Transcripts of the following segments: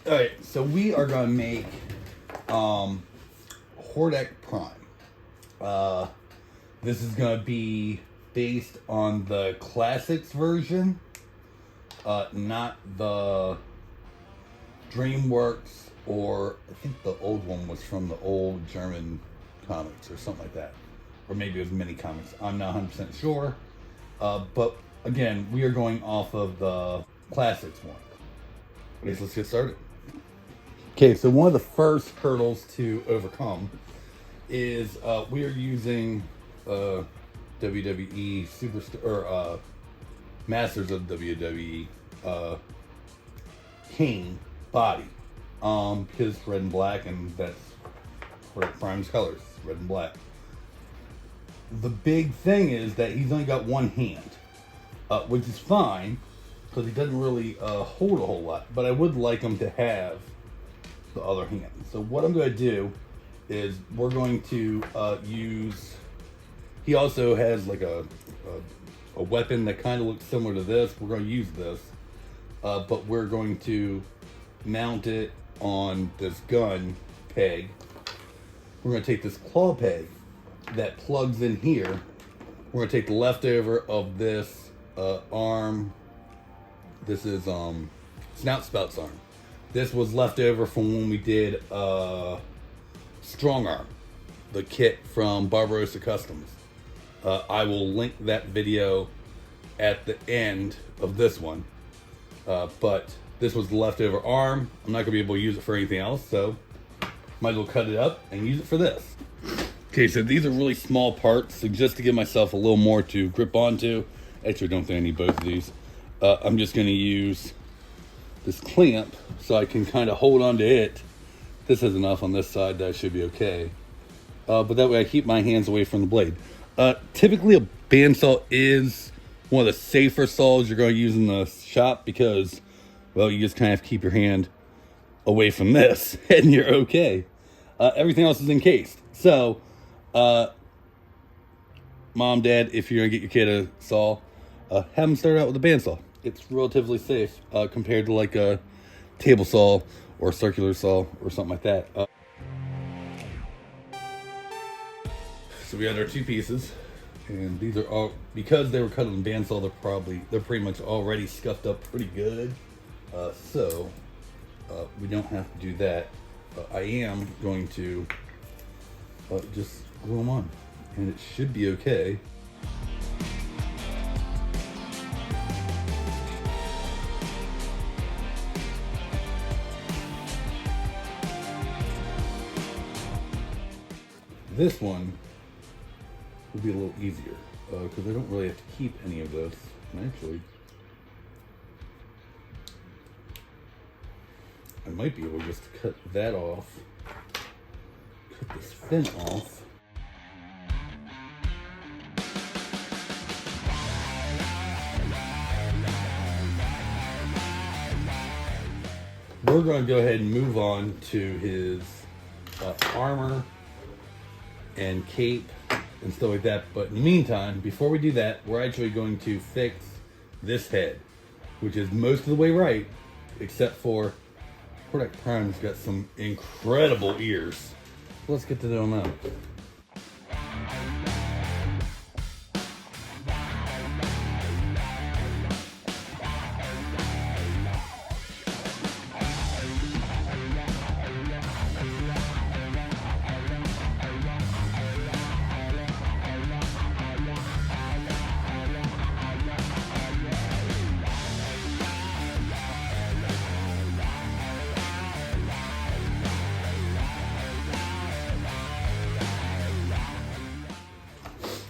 Alright, so we are going to make Hordak Prime. This is going to be based on the Classics version, not the DreamWorks, or I think the old one was from the old German comics or something like that. Or maybe it was mini comics. I'm not 100% sure. But again, we are going off of the Classics one. Okay, so let's get started. Okay, so one of the first hurdles to overcome is we are using WWE Superstar, or Masters of WWE KANE body. Because red and black, and that's HORDE Prime's colors, red and black. The big thing is that he's only got one hand, which is fine, because he doesn't really hold a whole lot, but I would like him to have the other hand. So what I'm going to do is we're going to use, he also has like a weapon that kind of looks similar to this. We're going to use this, but we're going to mount it on this gun peg. We're going to take this claw peg that plugs in here. We're going to take the leftover of this arm. This is Snout Spout's arm. This was left over from when we did Strong Arm, the kit from Barbarossa Customs. I will link that video at the end of this one. But this was the leftover arm. I'm not going to be able to use it for anything else, so might as well cut it up and use it for this. Okay, so these are really small parts, so just to give myself a little more to grip onto, actually I don't think I need both of these. I'm just going to use this clamp so I can kind of hold onto it. This has enough on this side that should be okay. But that way I keep my hands away from the blade. Typically a bandsaw is one of the safer saws you're going to use in the shop because, well, you just kind of have to keep your hand away from this and you're okay. Everything else is encased. So, Mom, Dad, if you're going to get your kid a saw, have them start out with a bandsaw. It's relatively safe compared to like a table saw or a circular saw or something like that. So we had our two pieces, and these are all, because they were cut on bandsaw, they're pretty much already scuffed up pretty good. So we don't have to do that. I am going to just glue them on, and it should be okay. This one will be a little easier because I don't really have to keep any of this. And actually, I might be able just to cut that off, cut this fin off. We're going to go ahead and move on to his armor and cape and stuff like that. But in the meantime, before we do that, we're actually going to fix this head, which is most of the way right, except for HORDE Prime's got some incredible ears. Let's get to them now.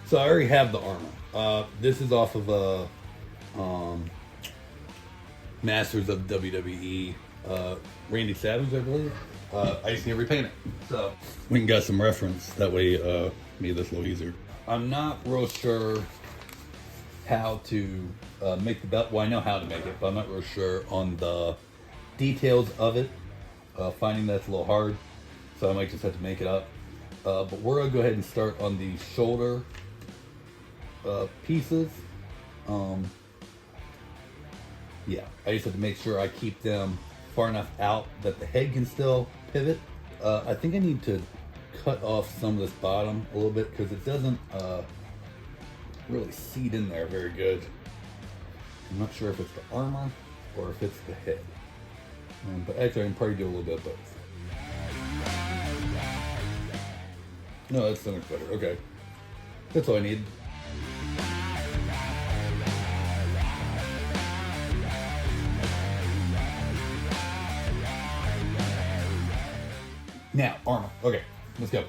So I already have the armor. This is off of a Masters of WWE, Randy Savage, I believe. I just need to repaint it. So we can get some reference. That way, made this a little easier. I'm not real sure how to make the belt. Well, I know how to make it, but I'm not real sure on the details of it. Finding that's a little hard, so I might just have to make it up. But we're gonna go ahead and start on the shoulder pieces. Yeah, I just have to make sure I keep them far enough out that the head can still pivot. I think I need to cut off some of this bottom a little bit because it doesn't really seat in there very good. I'm not sure if it's the armor or if it's the head. But actually I can probably do a little bit of both. No, that's so much better. Okay. That's all I need. Now, armor. Okay, let's go.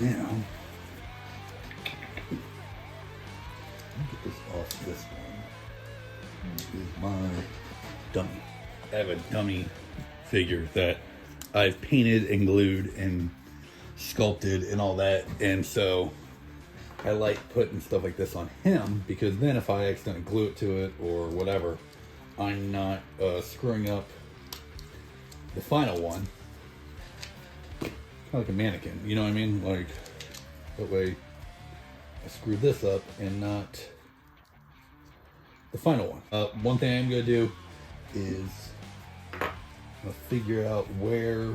Now, get this off this one. This is my dummy. I have a dummy figure that I've painted and glued and sculpted and all that, and so I like putting stuff like this on him because then if I accidentally glue it to it or whatever, I'm not screwing up the final one. Kind of like a mannequin, you know what I mean? Like, that way I screw this up and not the final one. One thing I'm gonna do is I'm gonna figure out where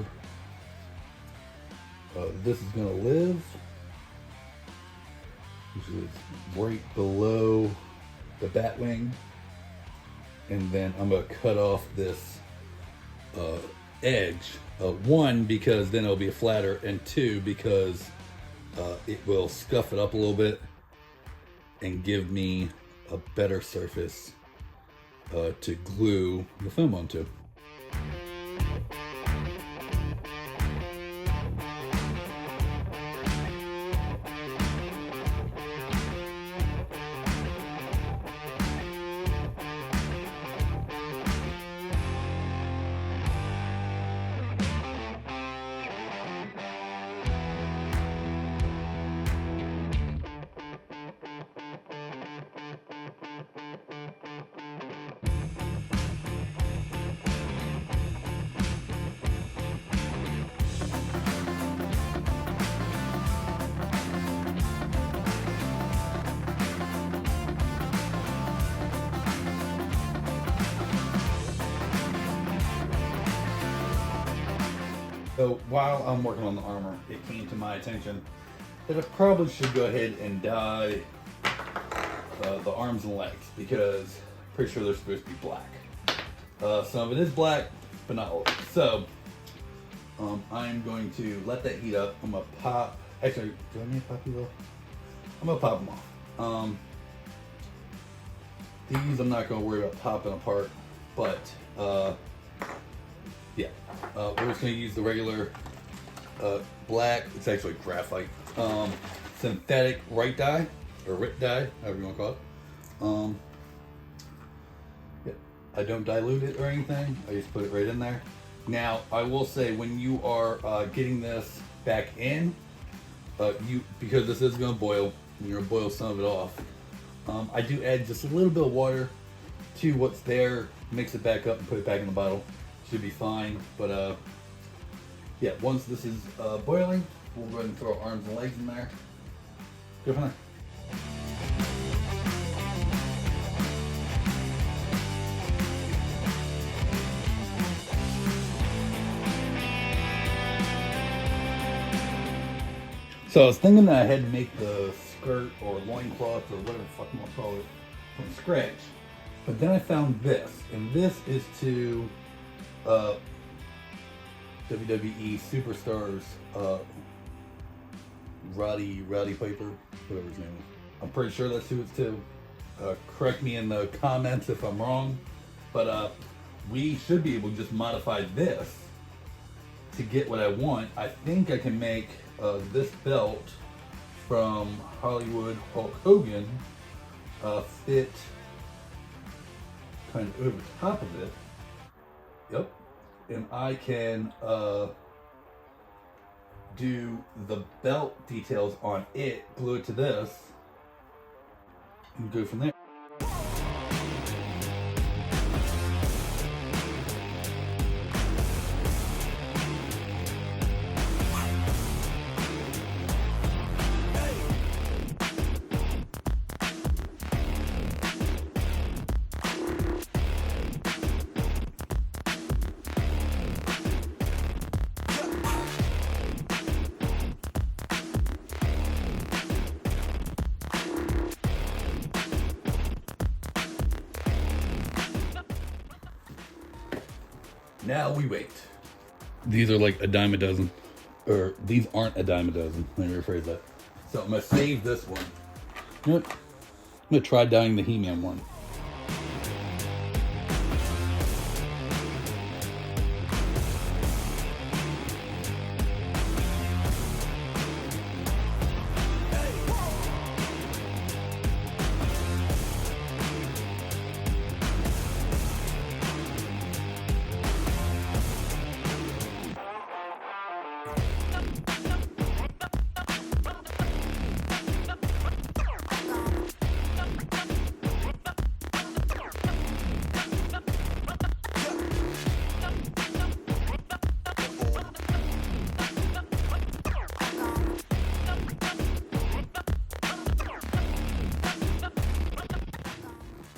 this is gonna live, which is right below the bat wing, and then I'm gonna cut off this edge. One, because then it'll be flatter, and two, because it will scuff it up a little bit and give me a better surface to glue the film onto. So while I'm working on the armor, it came to my attention that I probably should go ahead and dye the arms and legs because I'm pretty sure they're supposed to be black. Some of it is black, but not all of it. So I'm going to let that heat up. I'm gonna pop. Actually, do I need to pop these off? I'm gonna pop them off. These I'm not gonna worry about popping apart, but yeah, we're just gonna use the regular black. It's actually graphite, synthetic white dye or RIT dye, however you want to call it. Yeah, I don't dilute it or anything. I just put it right in there. Now, I will say when you are getting this back in, because this is gonna boil, and you're gonna boil some of it off. I do add just a little bit of water to what's there, mix it back up, and put it back in the bottle. Should be fine, but yeah, once this is boiling, we'll go ahead and throw arms and legs in there. Go from there. So I was thinking that I had to make the skirt or loincloth or whatever the fuck you want to call it from scratch, but then I found this, and this is to WWE Superstars Roddy Piper, whatever his name is. I'm pretty sure that's who it's to. Correct me in the comments if I'm wrong, but we should be able to just modify this to get what I want. I think I can make this belt from Hollywood Hulk Hogan fit kind of over top of it. Yep. And I can do the belt details on it, glue it to this, and go from there. Now we wait. These are like a dime a dozen. Or these aren't a dime a dozen. Let me rephrase that. So I'm gonna save this one. You know what? I'm gonna try dyeing the He-Man one.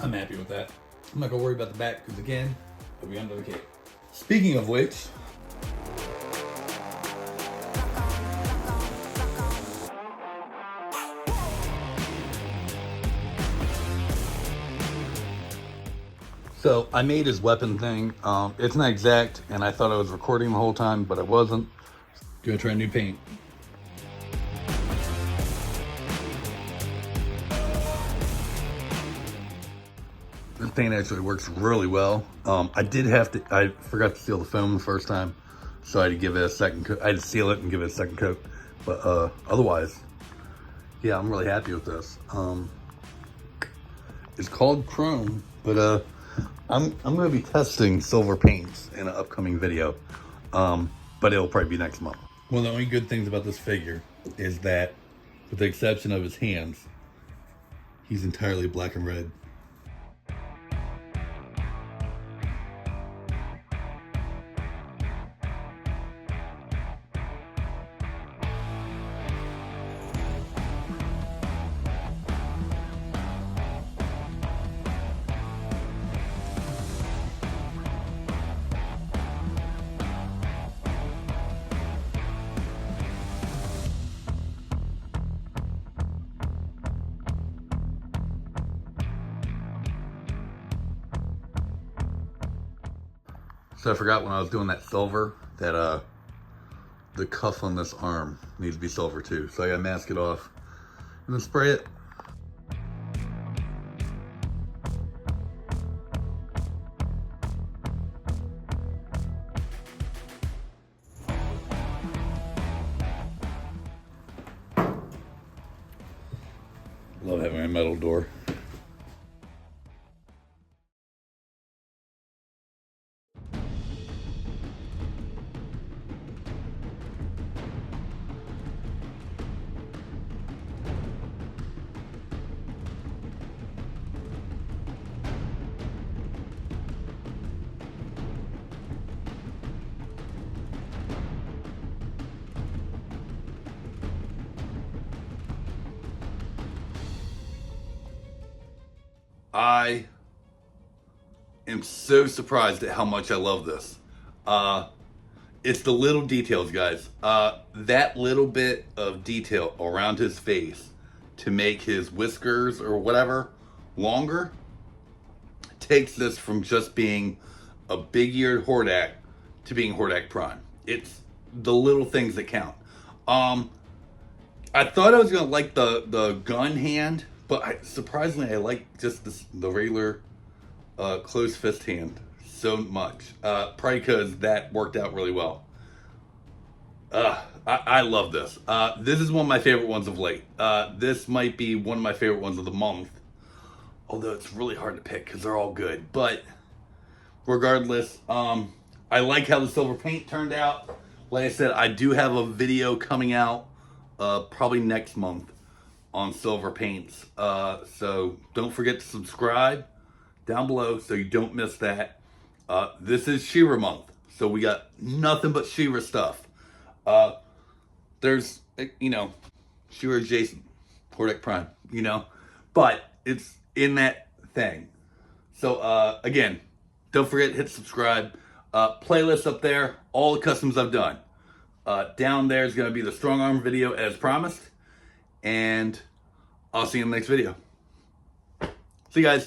I'm happy with that. I'm not gonna worry about the back because again, it'll be under the cape. Speaking of which, so I made his weapon thing. It's not exact, and I thought I was recording the whole time, but I wasn't. Gonna try new paint. This paint actually works really well. I forgot to seal the foam the first time, so I had to give it a second coat. I had to seal it and give it a second coat. But otherwise, yeah, I'm really happy with this. It's called Chrome, but I'm gonna be testing silver paints in an upcoming video. But it'll probably be next month. One of the only good things about this figure is that, with the exception of his hands, he's entirely black and red. So I forgot when I was doing that silver that the cuff on this arm needs to be silver too. So I gotta mask it off and then spray it. Love having a metal door. I am so surprised at how much I love this. It's the little details, guys. That little bit of detail around his face to make his whiskers or whatever longer takes this from just being a big-eared Hordak to being Hordak Prime. It's the little things that count. I thought I was gonna like the gun hand, but surprisingly I like just the regular closed fist hand so much. Probably because that worked out really well. I love this. This is one of my favorite ones of late. This might be one of my favorite ones of the month. Although it's really hard to pick because they're all good. But regardless, I like how the silver paint turned out. Like I said, I do have a video coming out probably next month on silver paints. So don't forget to subscribe down below so you don't miss that. This is Shera month, so we got nothing but Shera stuff. There's, you know, Shera Jason, Hordak Prime, you know, but it's in that thing. So again, don't forget to hit subscribe. Playlist up there, all the customs I've done. Down there is going to be the strong arm video as promised. And I'll see you in the next video. See you guys.